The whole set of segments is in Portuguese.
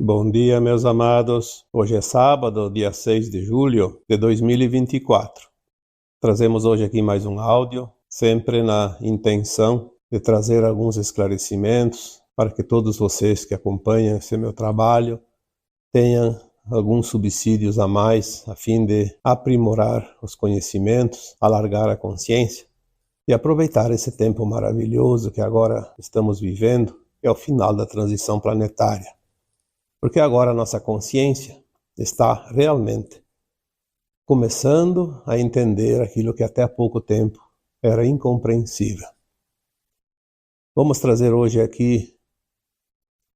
Bom dia, meus amados. Hoje é sábado, dia 6 de julho de 2024. Trazemos hoje aqui mais um áudio, sempre na intenção de trazer alguns esclarecimentos para que todos vocês que acompanham esse meu trabalho tenham alguns subsídios a mais a fim de aprimorar os conhecimentos, alargar a consciência e aproveitar esse tempo maravilhoso que agora estamos vivendo, que é o final da transição planetária. Porque agora a nossa consciência está realmente começando a entender aquilo que até há pouco tempo era incompreensível. Vamos trazer hoje aqui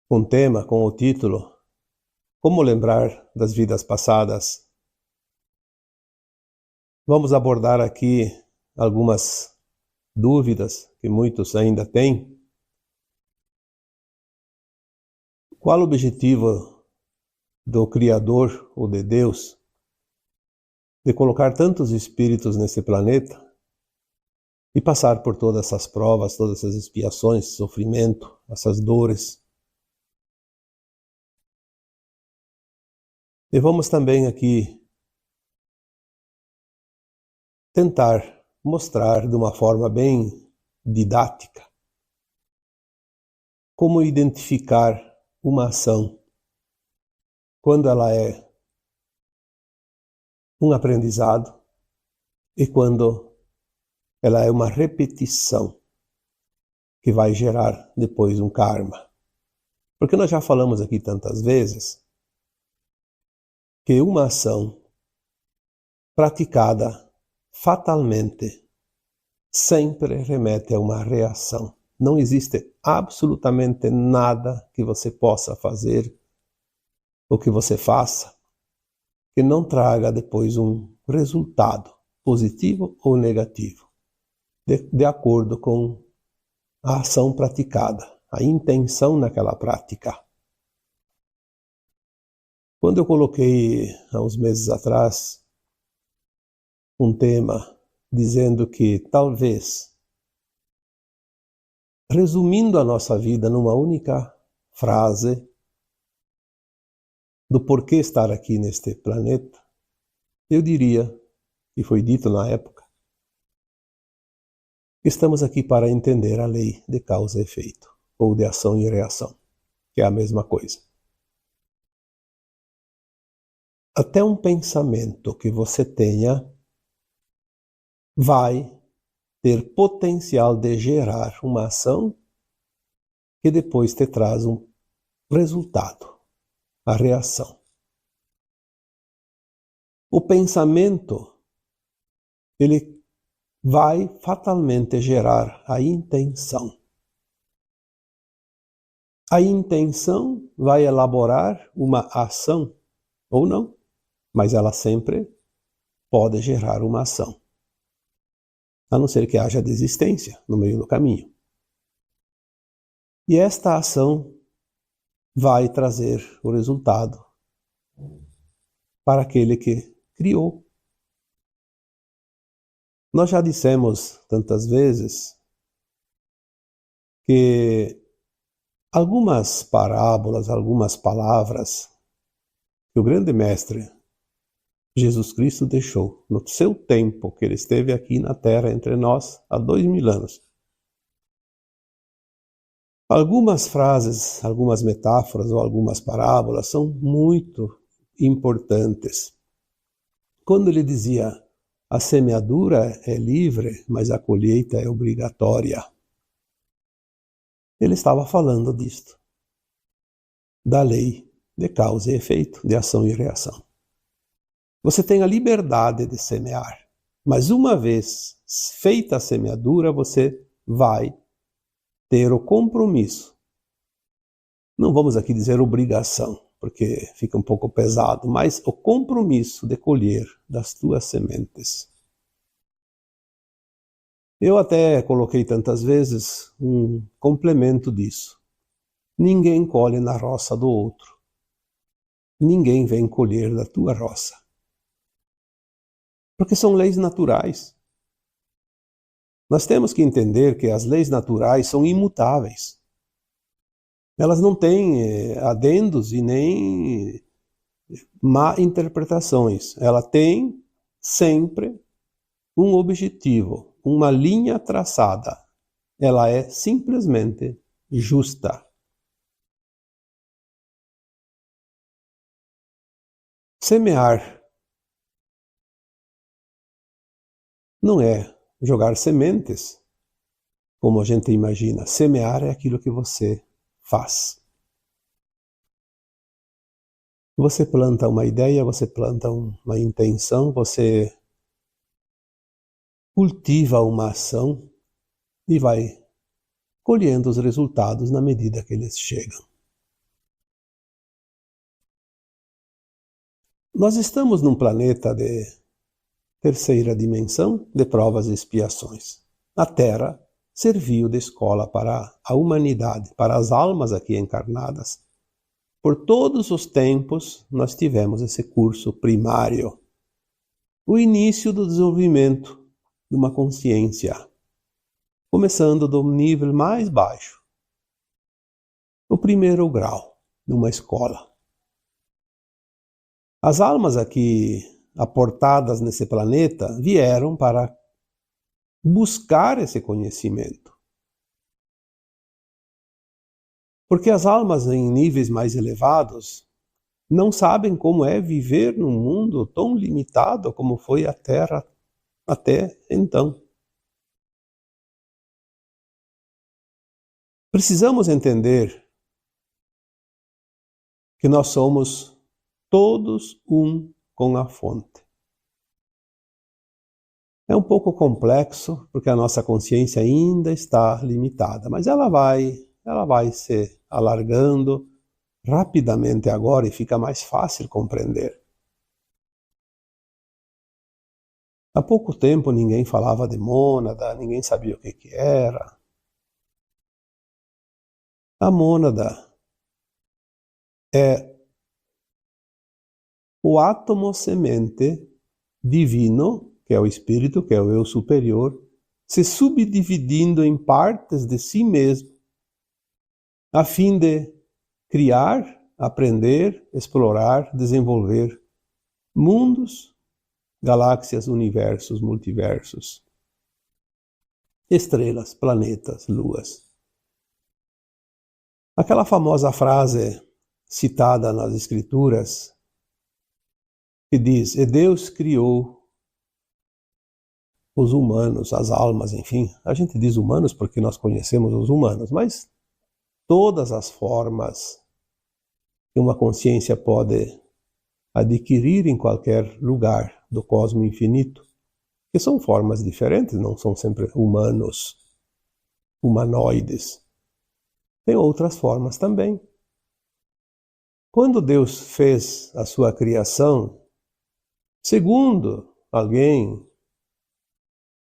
um tema com o título Como lembrar das vidas passadas. Vamos abordar aqui algumas dúvidas que muitos ainda têm. Qual o objetivo do Criador ou de Deus de colocar tantos espíritos nesse planeta e passar por todas essas provas, todas essas expiações, sofrimento, essas dores? E vamos também aqui tentar mostrar de uma forma bem didática como identificar uma ação quando ela é um aprendizado e quando ela é uma repetição que vai gerar depois um karma. Porque nós já falamos aqui tantas vezes que uma ação praticada fatalmente sempre remete a uma reação. Não existe absolutamente nada que você possa fazer ou que você faça que não traga depois um resultado positivo ou negativo, de acordo com a ação praticada, a intenção naquela prática. Quando eu coloquei, há uns meses atrás, um tema dizendo que talvez, resumindo a nossa vida numa única frase, do porquê estar aqui neste planeta, eu diria, e foi dito na época, que estamos aqui para entender a lei de causa e efeito, ou de ação e reação, que é a mesma coisa. Até um pensamento que você tenha vai ter potencial de gerar uma ação que depois te traz um resultado, a reação. O pensamento, ele vai fatalmente gerar a intenção. A intenção vai elaborar uma ação, ou não, mas ela sempre pode gerar uma ação, a não ser que haja desistência no meio do caminho. E esta ação vai trazer o resultado para aquele que criou. Nós já dissemos tantas vezes que algumas parábolas, algumas palavras que o grande mestre Jesus Cristo deixou no seu tempo que ele esteve aqui na Terra entre nós há 2000 anos. Algumas frases, algumas metáforas ou algumas parábolas são muito importantes. Quando ele dizia: a semeadura é livre, mas a colheita é obrigatória, ele estava falando disto, da lei de causa e efeito, de ação e reação. Você tem a liberdade de semear, mas uma vez feita a semeadura, você vai ter o compromisso. Não vamos aqui dizer obrigação, porque fica um pouco pesado, mas o compromisso de colher das tuas sementes. Eu até coloquei tantas vezes um complemento disso. Ninguém colhe na roça do outro. Ninguém vem colher da tua roça. Porque são leis naturais. Nós temos que entender que as leis naturais são imutáveis. Elas não têm adendos e nem má interpretações. Ela tem sempre um objetivo, uma linha traçada. Ela é simplesmente justa. Semear não é jogar sementes, como a gente imagina. Semear é aquilo que você faz. Você planta uma ideia, você planta uma intenção, você cultiva uma ação e vai colhendo os resultados na medida que eles chegam. Nós estamos num planeta de terceira dimensão de provas e expiações. A Terra serviu de escola para a humanidade, para as almas aqui encarnadas. Por todos os tempos, nós tivemos esse curso primário, o início do desenvolvimento de uma consciência, começando do nível mais baixo, o primeiro grau de uma escola. As almas aqui aportadas nesse planeta vieram para buscar esse conhecimento. Porque as almas em níveis mais elevados não sabem como é viver num mundo tão limitado como foi a Terra até então. Precisamos entender que nós somos todos um com a fonte. É um pouco complexo, porque a nossa consciência ainda está limitada, mas ela vai se alargando rapidamente agora e fica mais fácil compreender. Há pouco tempo ninguém falava de mônada, ninguém sabia o que era. A mônada é o átomo semente divino, que é o espírito, que é o eu superior, se subdividindo em partes de si mesmo, a fim de criar, aprender, explorar, desenvolver mundos, galáxias, universos, multiversos, estrelas, planetas, luas. Aquela famosa frase citada nas Escrituras, que diz: "E Deus criou os humanos, as almas", enfim. A gente diz humanos porque nós conhecemos os humanos, mas todas as formas que uma consciência pode adquirir em qualquer lugar do cosmo infinito, que são formas diferentes, não são sempre humanos, humanoides. Tem outras formas também. Quando Deus fez a sua criação, segundo alguém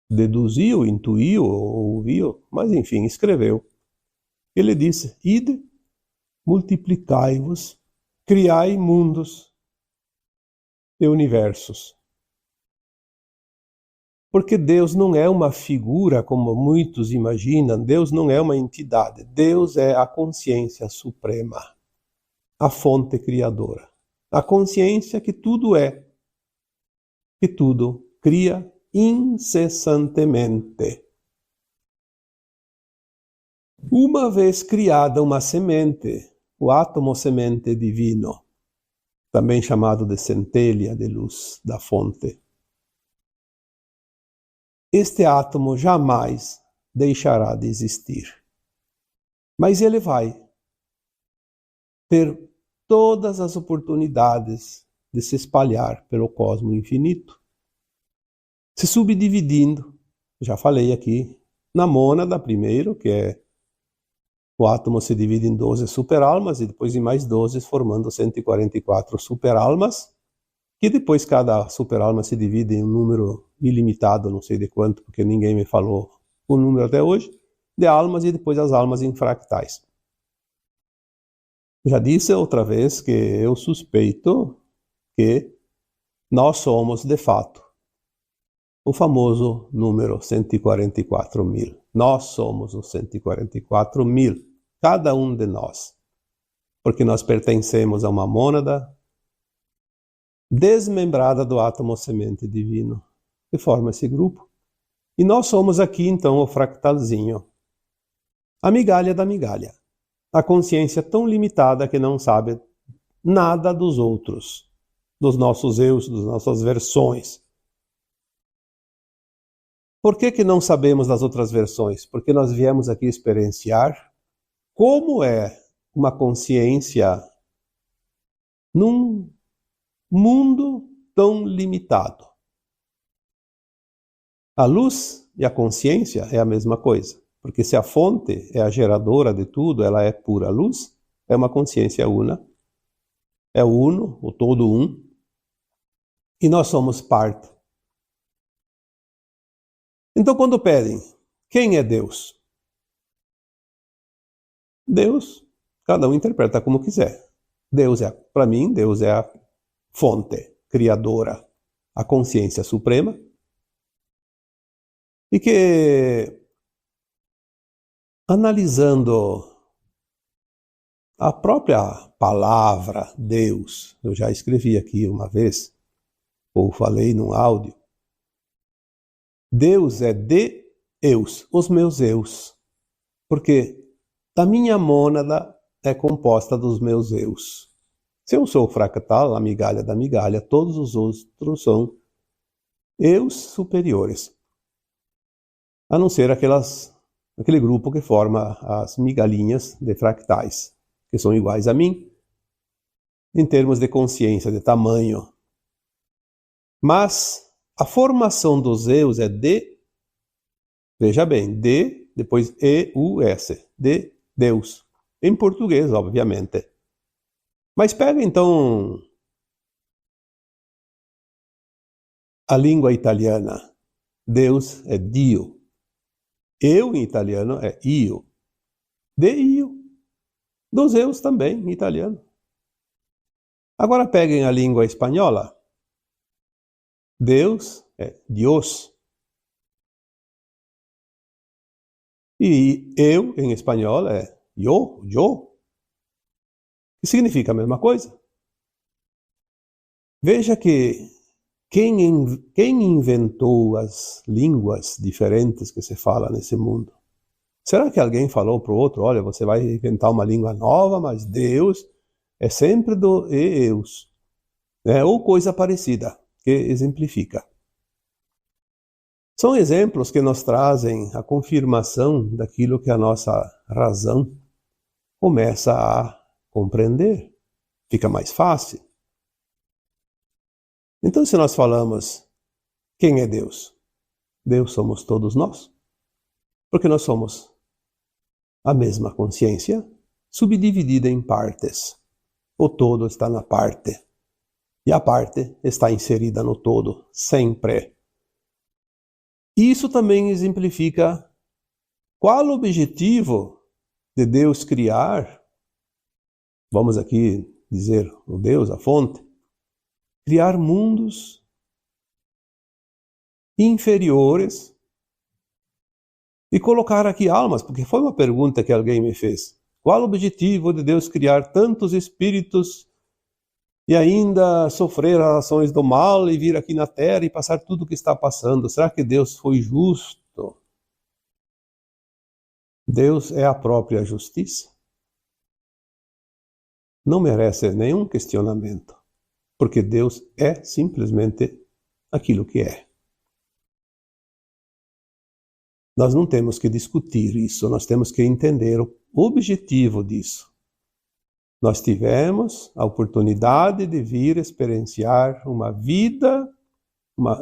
deduziu, intuiu ou ouviu, mas enfim, escreveu. Ele disse: "Ide, multiplicai-vos, criai mundos e universos." Porque Deus não é uma figura como muitos imaginam, Deus não é uma entidade, Deus é a consciência suprema, a fonte criadora, a consciência que tudo é, que tudo cria incessantemente. Uma vez criada uma semente, o átomo semente divino, também chamado de centelha de luz da fonte, este átomo jamais deixará de existir. Mas ele vai ter todas as oportunidades de se espalhar pelo cosmo infinito, se subdividindo. Já falei aqui na mônada primeiro, que é o átomo se divide em 12 superalmas e depois em mais 12, formando 144 superalmas, que depois cada superalma se divide em um número ilimitado, não sei de quanto, porque ninguém me falou o número até hoje, de almas, e depois as almas em fractais. Já disse outra vez que eu suspeito que nós somos, de fato, o famoso número 144.000. Nós somos os 144.000, cada um de nós. porque nós pertencemos a uma mônada desmembrada do átomo semente divino, que forma esse grupo. E nós somos aqui, então, o fractalzinho, a migalha da migalha, a consciência tão limitada que não sabe nada dos outros, dos nossos eus, das nossas versões. Por que não sabemos das outras versões? Porque nós viemos aqui experienciar como é uma consciência num mundo tão limitado. A luz e a consciência é a mesma coisa, porque se a fonte é a geradora de tudo, ela é pura luz, é uma consciência una, é o uno, o todo um, e nós somos parte. Então, quando pedem, quem é Deus? Deus, cada um interpreta como quiser. Deus é, para mim, Deus é a fonte criadora, a consciência suprema, e que, analisando a própria palavra Deus, eu já escrevi aqui uma vez, ou falei num áudio, Deus é de eus, os meus eus, porque a minha mônada é composta dos meus eus. Se eu sou o fractal, a migalha da migalha, todos os outros são eus superiores, a não ser aquele grupo que forma as migalhinhas de fractais, que são iguais a mim, em termos de consciência, de tamanho. Mas a formação dos eus é de, veja bem, de, depois E-U-S, de Deus. Em português, obviamente. Mas pega então a língua italiana. Deus é Dio. Eu em italiano é io. De io. Dos eus também em italiano. Agora peguem a língua espanhola. Deus é Dios. E eu, em espanhol, é yo, que significa a mesma coisa. Veja que quem inventou as línguas diferentes que se fala nesse mundo? Será que alguém falou para o outro, olha, você vai inventar uma língua nova, mas Deus é sempre do eus, né? Ou coisa parecida, que exemplifica. São exemplos que nos trazem a confirmação daquilo que a nossa razão começa a compreender. Fica mais fácil. Então, se nós falamos, quem é Deus? Deus somos todos nós. Porque nós somos a mesma consciência, subdividida em partes. O todo está na parte. E a parte está inserida no todo, sempre. Isso também exemplifica qual o objetivo de Deus criar, vamos aqui dizer o Deus, a fonte, criar mundos inferiores e colocar aqui almas, porque foi uma pergunta que alguém me fez. Qual o objetivo de Deus criar tantos espíritos e ainda sofrer as ações do mal e vir aqui na Terra e passar tudo o que está passando? Será que Deus foi justo? Deus é a própria justiça. Não merece nenhum questionamento, porque Deus é simplesmente aquilo que é. Nós não temos que discutir isso, nós temos que entender o objetivo disso. Nós tivemos a oportunidade de vir experienciar uma vida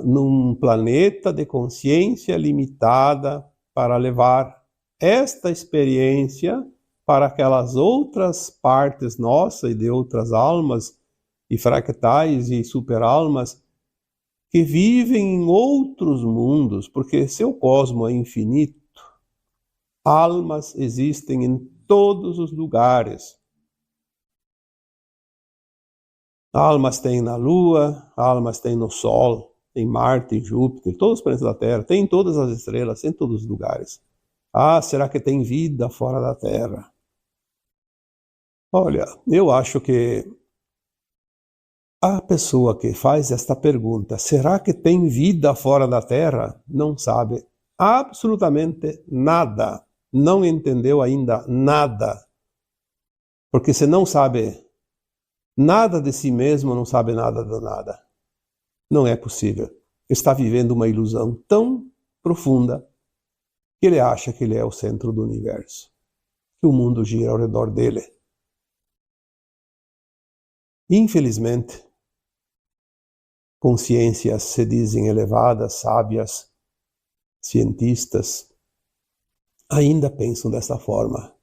num planeta de consciência limitada para levar esta experiência para aquelas outras partes nossas e de outras almas e fractais e superalmas que vivem em outros mundos, porque seu cosmo é infinito. Almas existem em todos os lugares. Almas tem na Lua, almas tem no Sol, em Marte, em Júpiter, todos os planetas da Terra, tem em todas as estrelas, tem em todos os lugares. Ah, será que tem vida fora da Terra? Olha, eu acho que a pessoa que faz esta pergunta, será que tem vida fora da Terra? Não sabe absolutamente nada. Não entendeu ainda nada. Porque se não sabe nada de si mesmo, não sabe nada de nada. Não é possível. Está vivendo uma ilusão tão profunda que ele acha que ele é o centro do universo, que o mundo gira ao redor dele. Infelizmente, consciências se dizem elevadas, sábias, cientistas, ainda pensam dessa forma.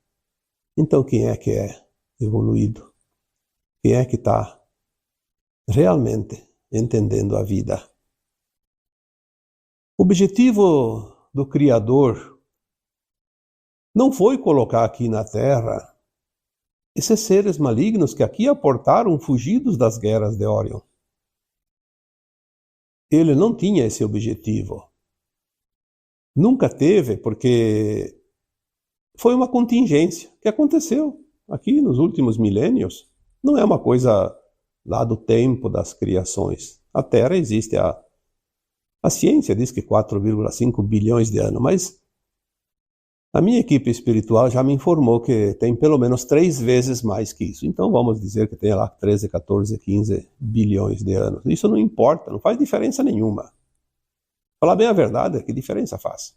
Então quem é que é evoluído? Quem é que está realmente entendendo a vida? O objetivo do Criador não foi colocar aqui na Terra esses seres malignos que aqui aportaram fugidos das guerras de Orion. Ele não tinha esse objetivo. Nunca teve, porque foi uma contingência que aconteceu aqui nos últimos milênios. Não é uma coisa lá do tempo das criações. A Terra existe, a ciência diz que 4,5 bilhões de anos, mas a minha equipe espiritual já me informou que tem pelo menos 3 vezes mais que isso. Então vamos dizer que tem lá 13, 14, 15 bilhões de anos. Isso não importa, não faz diferença nenhuma. Falar bem a verdade, que diferença faz?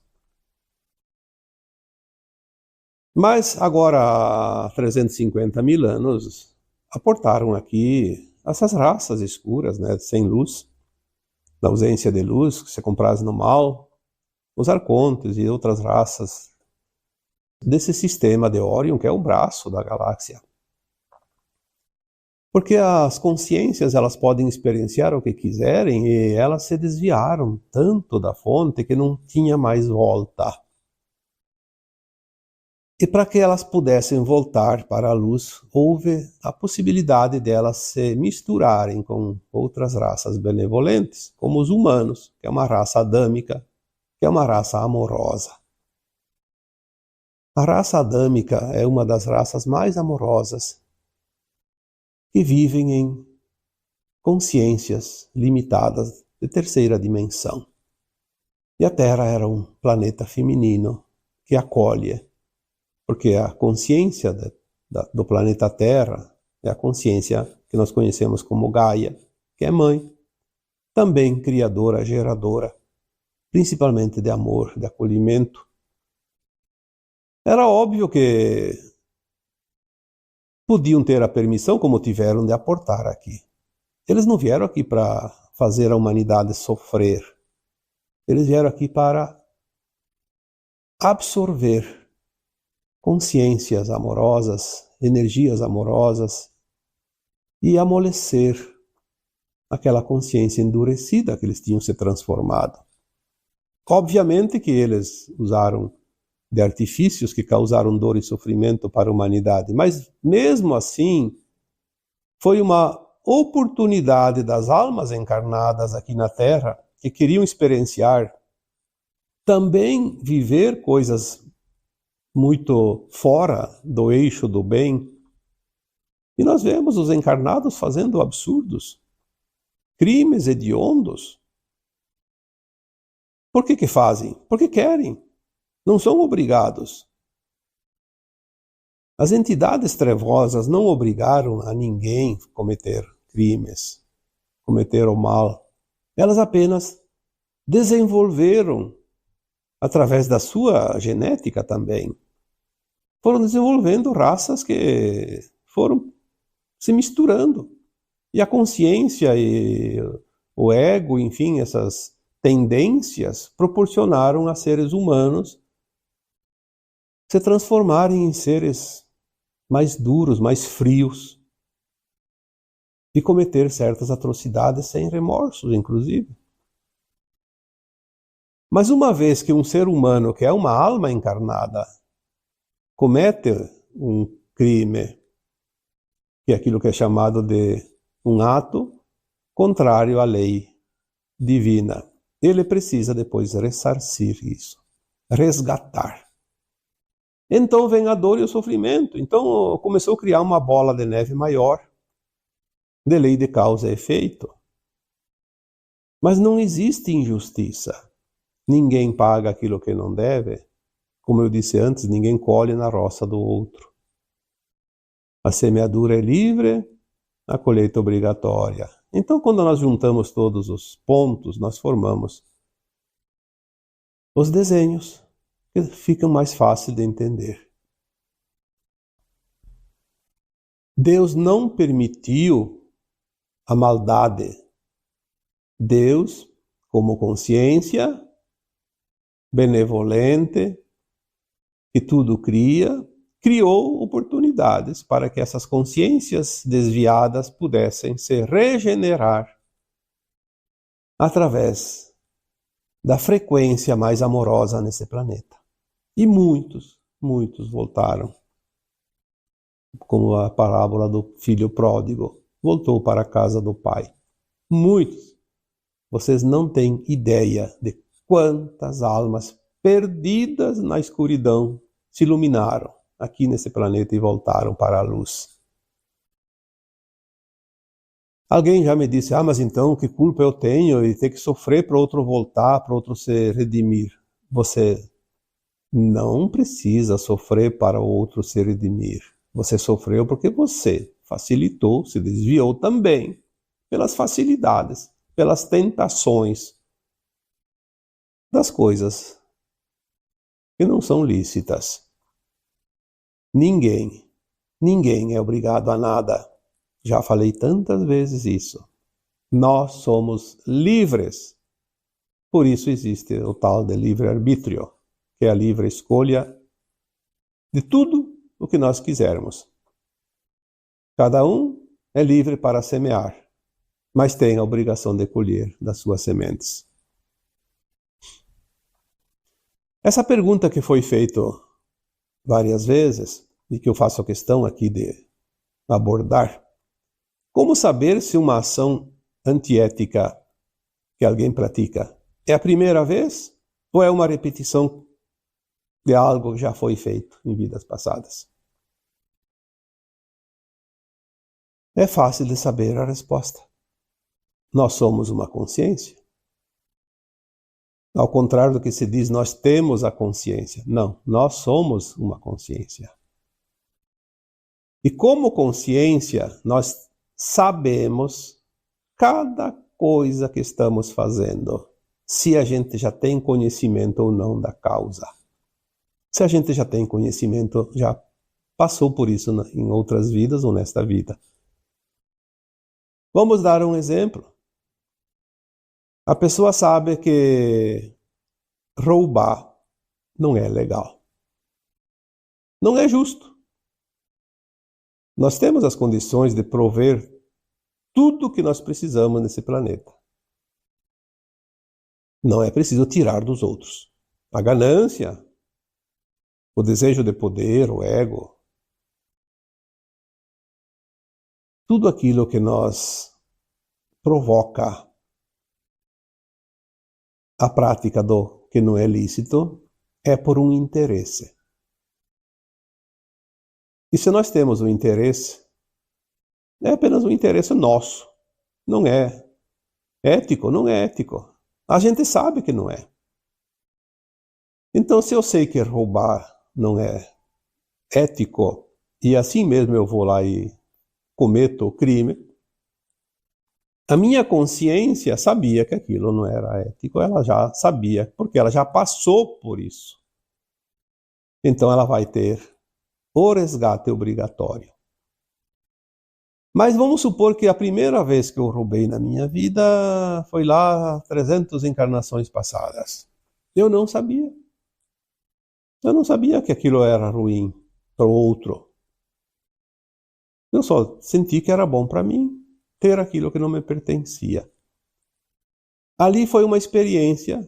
Mas agora, há 350 mil anos, aportaram aqui essas raças escuras, né, sem luz, da ausência de luz, que se compraz no mal, os arcontes e outras raças desse sistema de Órion, que é o braço da galáxia. Porque as consciências, elas podem experienciar o que quiserem e elas se desviaram tanto da fonte que não tinha mais volta. E para que elas pudessem voltar para a luz, houve a possibilidade delas se misturarem com outras raças benevolentes, como os humanos, que é uma raça adâmica, que é uma raça amorosa. A raça adâmica é uma das raças mais amorosas que vivem em consciências limitadas de terceira dimensão. E a Terra era um planeta feminino que acolhe, porque a consciência do planeta Terra é a consciência que nós conhecemos como Gaia, que é mãe, também criadora, geradora, principalmente de amor, de acolhimento. Era óbvio que podiam ter a permissão, como tiveram, de aportar aqui. Eles não vieram aqui para fazer a humanidade sofrer. Eles vieram aqui para absorver consciências amorosas, energias amorosas e amolecer aquela consciência endurecida que eles tinham se transformado. Obviamente que eles usaram de artifícios que causaram dor e sofrimento para a humanidade, mas mesmo assim foi uma oportunidade das almas encarnadas aqui na Terra que queriam experienciar também viver coisas muito fora do eixo do bem. E nós vemos os encarnados fazendo absurdos, crimes hediondos. Por que fazem? Porque querem. Não são obrigados. As entidades trevosas não obrigaram a ninguém a cometer crimes, cometer o mal. Elas apenas desenvolveram, através da sua genética também, foram desenvolvendo raças que foram se misturando. E a consciência e o ego, enfim, essas tendências proporcionaram a seres humanos se transformarem em seres mais duros, mais frios, e cometer certas atrocidades sem remorsos, inclusive. Mas uma vez que um ser humano, que é uma alma encarnada, comete um crime, que é aquilo que é chamado de um ato contrário à lei divina, ele precisa depois ressarcir isso, resgatar. Então vem a dor e o sofrimento. Então começou a criar uma bola de neve maior, de lei de causa e efeito. Mas não existe injustiça. Ninguém paga aquilo que não deve. Como eu disse antes, ninguém colhe na roça do outro. A semeadura é livre, a colheita obrigatória. Então, quando nós juntamos todos os pontos, nós formamos os desenhos, que ficam mais fáceis de entender. Deus não permitiu a maldade. Deus, como consciência benevolente, que tudo cria, criou oportunidades para que essas consciências desviadas pudessem se regenerar através da frequência mais amorosa nesse planeta. E muitos voltaram. Como a parábola do filho pródigo, voltou para a casa do pai. Muitos. Vocês não têm ideia de quantas almas perdidas na escuridão se iluminaram aqui nesse planeta e voltaram para a luz. Alguém já me disse, mas então que culpa eu tenho de ter que sofrer para outro voltar, para outro se redimir? Você não precisa sofrer para o outro se redimir. Você sofreu porque você facilitou, se desviou também pelas facilidades, pelas tentações das coisas que não são lícitas. Ninguém é obrigado a nada. Já falei tantas vezes isso. Nós somos livres. Por isso existe o tal de livre-arbítrio, que é a livre escolha de tudo o que nós quisermos. Cada um é livre para semear, mas tem a obrigação de colher das suas sementes. Essa pergunta que foi feita várias vezes, e que eu faço questão aqui de abordar, como saber se uma ação antiética que alguém pratica é a primeira vez ou é uma repetição de algo que já foi feito em vidas passadas? É fácil de saber a resposta. Nós somos uma consciência. Ao contrário do que se diz, nós temos a consciência. Não, nós somos uma consciência. E como consciência, nós sabemos cada coisa que estamos fazendo, se a gente já tem conhecimento ou não da causa. Se a gente já tem conhecimento, já passou por isso em outras vidas ou nesta vida. Vamos dar um exemplo. A pessoa sabe que roubar não é legal. Não é justo. Nós temos as condições de prover tudo o que nós precisamos nesse planeta. Não é preciso tirar dos outros. A ganância, o desejo de poder, o ego, tudo aquilo que nos provoca a prática do que não é lícito é por um interesse. E se nós temos um interesse, é apenas um interesse nosso. Não é ético, não é ético. A gente sabe que não é. Então, se eu sei que roubar não é ético, e assim mesmo eu vou lá e cometo o crime, a minha consciência sabia que aquilo não era ético, ela já sabia, porque ela já passou por isso. Então ela vai ter o resgate obrigatório. Mas vamos supor que a primeira vez que eu roubei na minha vida foi lá 300 encarnações passadas. Eu não sabia. Eu não sabia que aquilo era ruim para o outro. Eu só senti que era bom para mim ter aquilo que não me pertencia. Ali foi uma experiência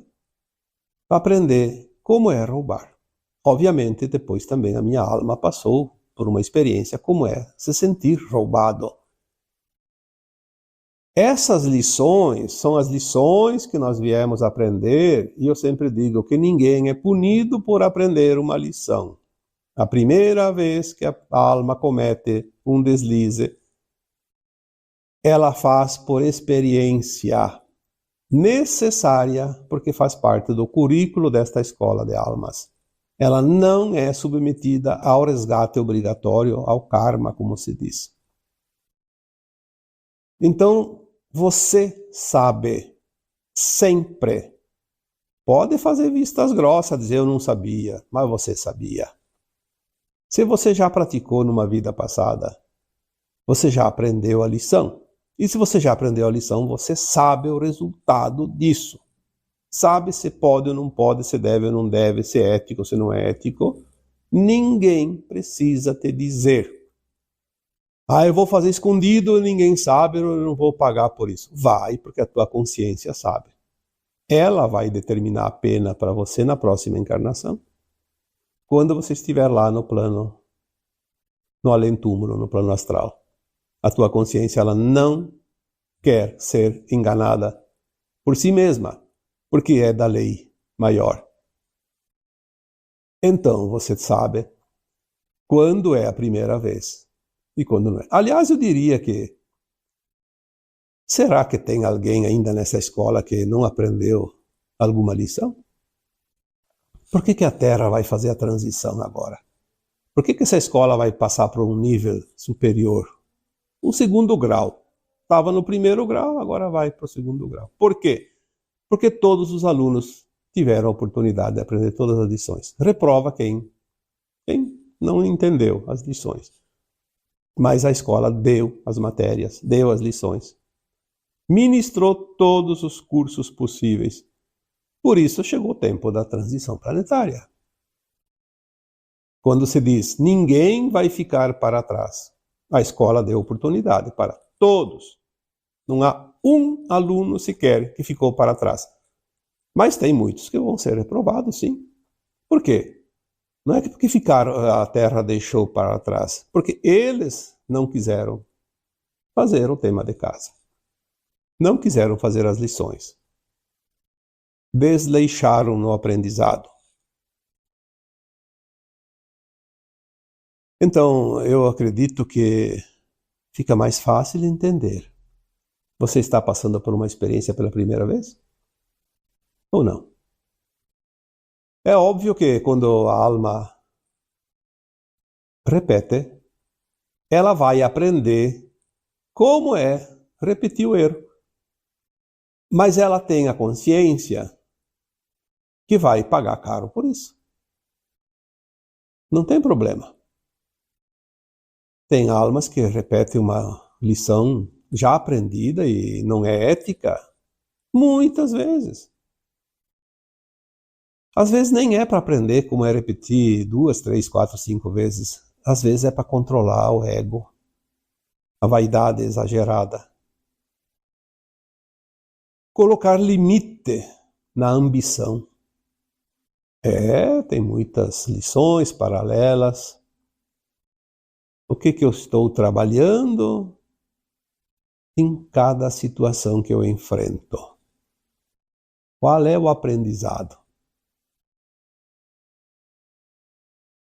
para aprender como é roubar. Obviamente, depois também a minha alma passou por uma experiência como é se sentir roubado. Essas lições são as lições que nós viemos aprender, e eu sempre digo que ninguém é punido por aprender uma lição. A primeira vez que a alma comete um deslize, ela faz por experiência necessária, porque faz parte do currículo desta escola de almas. Ela não é submetida ao resgate obrigatório, ao karma, como se diz. Então, você sabe sempre. Pode fazer vistas grossas, dizer eu não sabia, mas você sabia. Se você já praticou numa vida passada, você já aprendeu a lição. E se você já aprendeu a lição, você sabe o resultado disso. Sabe se pode ou não pode, se deve ou não deve, se é ético ou se não é ético. Ninguém precisa te dizer. Eu vou fazer escondido, ninguém sabe, eu não vou pagar por isso. Vai, porque a tua consciência sabe. Ela vai determinar a pena para você na próxima encarnação. Quando você estiver lá no plano, no além-túmulo, no plano astral. A tua consciência, ela não quer ser enganada por si mesma, porque é da lei maior. Então, você sabe quando é a primeira vez e quando não é. Aliás, eu diria que, será que tem alguém ainda nessa escola que não aprendeu alguma lição? Por que a Terra vai fazer a transição agora? Por que essa escola vai passar para um nível superior? O segundo grau. Estava no primeiro grau, agora vai para o segundo grau. Por quê? Porque todos os alunos tiveram a oportunidade de aprender todas as lições. Reprova quem não entendeu as lições. Mas a escola deu as matérias, deu as lições. Ministrou todos os cursos possíveis. Por isso chegou o tempo da transição planetária. Quando se diz, ninguém vai ficar para trás, a escola deu oportunidade para todos. Não há um aluno sequer que ficou para trás. Mas tem muitos que vão ser reprovados, sim. Por quê? Não é porque a Terra deixou para trás, porque eles não quiseram fazer o tema de casa. Não quiseram fazer as lições. Desleixaram no aprendizado. Então, eu acredito que fica mais fácil entender. Você está passando por uma experiência pela primeira vez? Ou não? É óbvio que quando a alma repete, ela vai aprender como é repetir o erro. Mas ela tem a consciência que vai pagar caro por isso. Não tem problema. Tem almas que repetem uma lição já aprendida e não é ética, muitas vezes. Às vezes nem é para aprender como é repetir 2, 3, 4, 5 vezes. Às vezes é para controlar o ego, a vaidade exagerada. Colocar limite na ambição. Tem muitas lições paralelas. O que eu estou trabalhando em cada situação que eu enfrento? Qual é o aprendizado?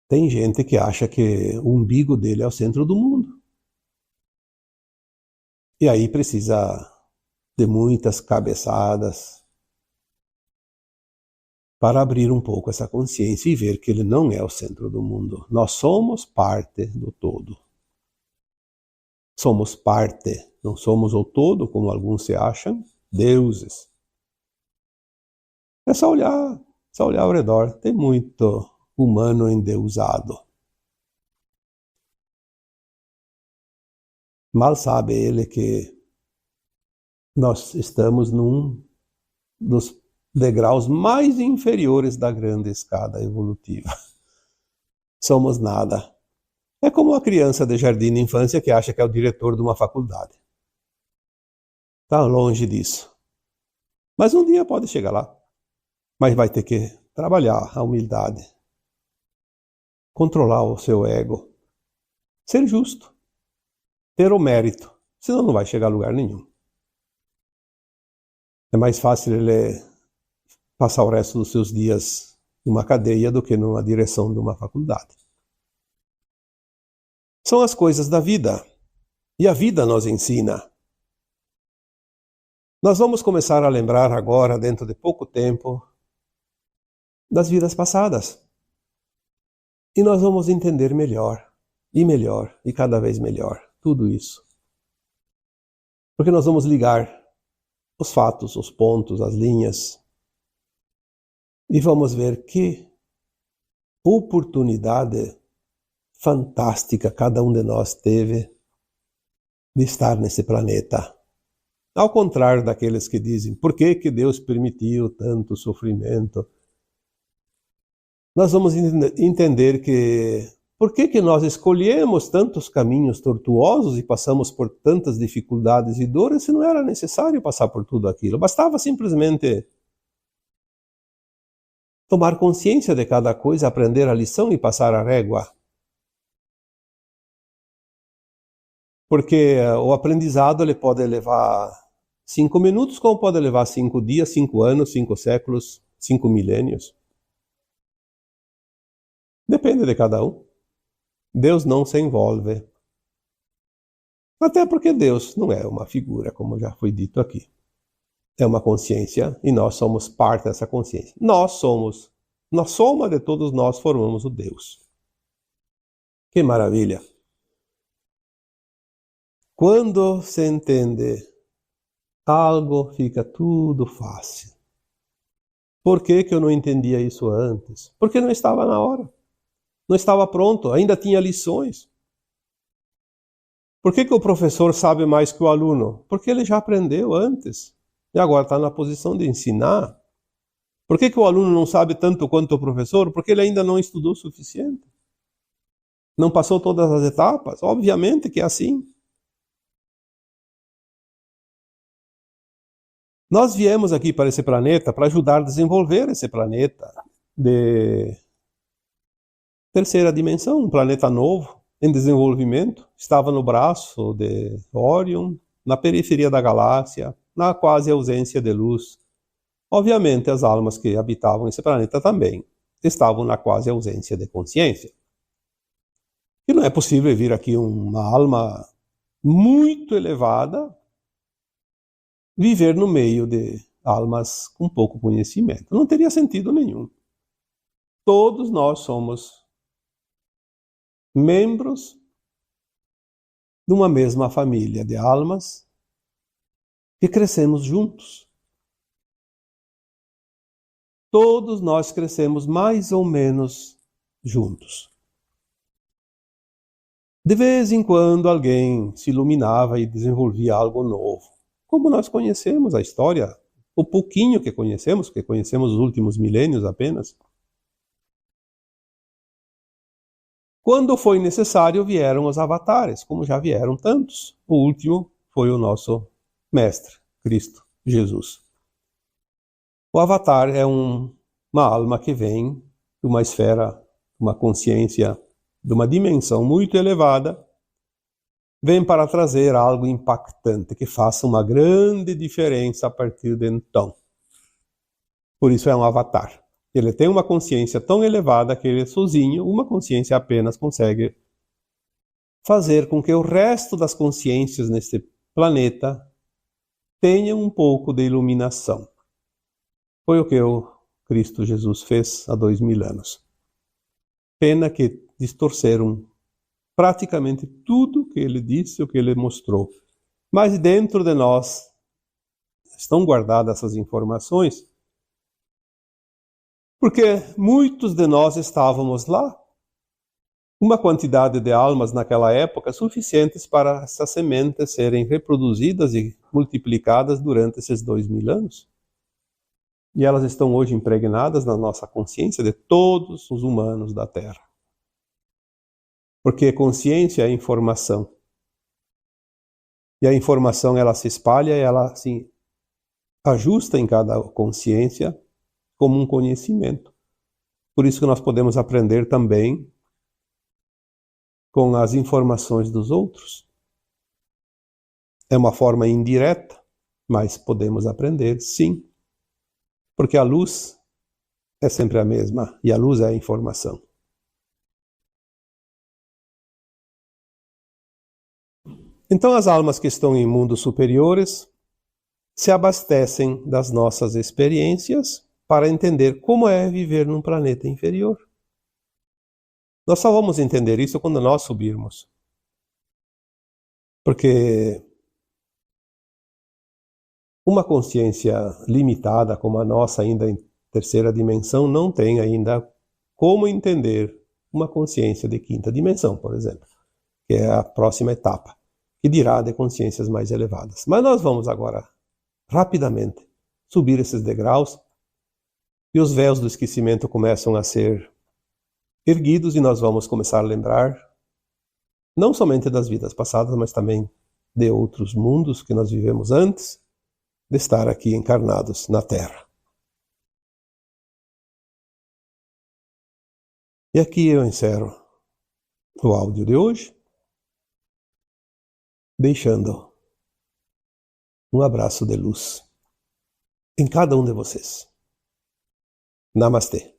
Tem gente que acha que o umbigo dele é o centro do mundo. E aí precisa de muitas cabeçadas para abrir um pouco essa consciência e ver que ele não é o centro do mundo. Nós somos parte do todo. Somos parte, não somos o todo, como alguns se acham, deuses. É só olhar ao redor, tem muito humano endeusado. Mal sabe ele que nós estamos num dos degraus mais inferiores da grande escada evolutiva. Somos nada. É como uma criança de jardim de infância que acha que é o diretor de uma faculdade. Está longe disso. Mas um dia pode chegar lá. Mas vai ter que trabalhar a humildade. Controlar o seu ego. Ser justo. Ter o mérito. Senão não vai chegar a lugar nenhum. É mais fácil ele passar o resto dos seus dias numa cadeia do que numa direção de uma faculdade. São as coisas da vida. E a vida nos ensina. Nós vamos começar a lembrar agora, dentro de pouco tempo, das vidas passadas. E nós vamos entender melhor, e cada vez melhor, tudo isso. Porque nós vamos ligar os fatos, os pontos, as linhas, e vamos ver que oportunidade fantástica cada um de nós teve de estar nesse planeta. Ao contrário daqueles que dizem, por que Deus permitiu tanto sofrimento? Nós vamos entender que por que nós escolhemos tantos caminhos tortuosos e passamos por tantas dificuldades e dores se não era necessário passar por tudo aquilo. Bastava simplesmente tomar consciência de cada coisa, aprender a lição e passar a régua. Porque o aprendizado ele pode levar 5 minutos, como pode levar 5 dias, 5 anos, 5 séculos, 5 milênios. Depende de cada um. Deus não se envolve. Até porque Deus não é uma figura, como já foi dito aqui. É uma consciência e nós somos parte dessa consciência. Na soma de todos nós formamos o Deus. Que maravilha! Quando se entende algo, fica tudo fácil. Por que eu não entendia isso antes? Porque não estava na hora. Não estava pronto, ainda tinha lições. Por que o professor sabe mais que o aluno? Porque ele já aprendeu antes. E agora está na posição de ensinar. Por que o aluno não sabe tanto quanto o professor? Porque ele ainda não estudou o suficiente. Não passou todas as etapas? Obviamente que é assim. Nós viemos aqui para esse planeta para ajudar a desenvolver esse planeta de terceira dimensão, um planeta novo, em desenvolvimento. Estava no braço de Órion, na periferia da galáxia, na quase ausência de luz. Obviamente, as almas que habitavam esse planeta também estavam na quase ausência de consciência. E não é possível vir aqui uma alma muito elevada viver no meio de almas com pouco conhecimento. Não teria sentido nenhum. Todos nós somos membros de uma mesma família de almas que crescemos juntos. Todos nós crescemos mais ou menos juntos. De vez em quando alguém se iluminava e desenvolvia algo novo. Como nós conhecemos a história, o pouquinho que conhecemos os últimos milênios apenas. Quando foi necessário, vieram os avatares, como já vieram tantos. O último foi o nosso Mestre, Cristo Jesus. O avatar é uma alma que vem de uma esfera, uma consciência, de uma dimensão muito elevada, vem para trazer algo impactante, que faça uma grande diferença a partir de então. Por isso é um avatar. Ele tem uma consciência tão elevada que ele sozinho, uma consciência apenas, consegue fazer com que o resto das consciências neste planeta tenham um pouco de iluminação. Foi o que o Cristo Jesus fez há 2000 anos. Pena que distorceram praticamente tudo que ele disse, o que ele mostrou. Mas dentro de nós estão guardadas essas informações, porque muitos de nós estávamos lá. Uma quantidade de almas naquela época suficientes para essas sementes serem reproduzidas e multiplicadas durante esses 2000 anos. E elas estão hoje impregnadas na nossa consciência de todos os humanos da Terra. Porque consciência é informação. E a informação ela se espalha e ela se ajusta em cada consciência como um conhecimento. Por isso que nós podemos aprender também com as informações dos outros. É uma forma indireta, mas podemos aprender, sim. Porque a luz é sempre a mesma, e a luz é a informação. Então as almas que estão em mundos superiores se abastecem das nossas experiências para entender como é viver num planeta inferior. Nós só vamos entender isso quando nós subirmos. Porque uma consciência limitada como a nossa, ainda em terceira dimensão, não tem ainda como entender uma consciência de quinta dimensão, por exemplo, que é a próxima etapa, que dirá de consciências mais elevadas. Mas nós vamos agora, rapidamente, subir esses degraus e os véus do esquecimento começam a ser erguidos e nós vamos começar a lembrar não somente das vidas passadas, mas também de outros mundos que nós vivemos antes de estar aqui encarnados na Terra. E aqui eu encerro o áudio de hoje, deixando um abraço de luz em cada um de vocês. Namastê.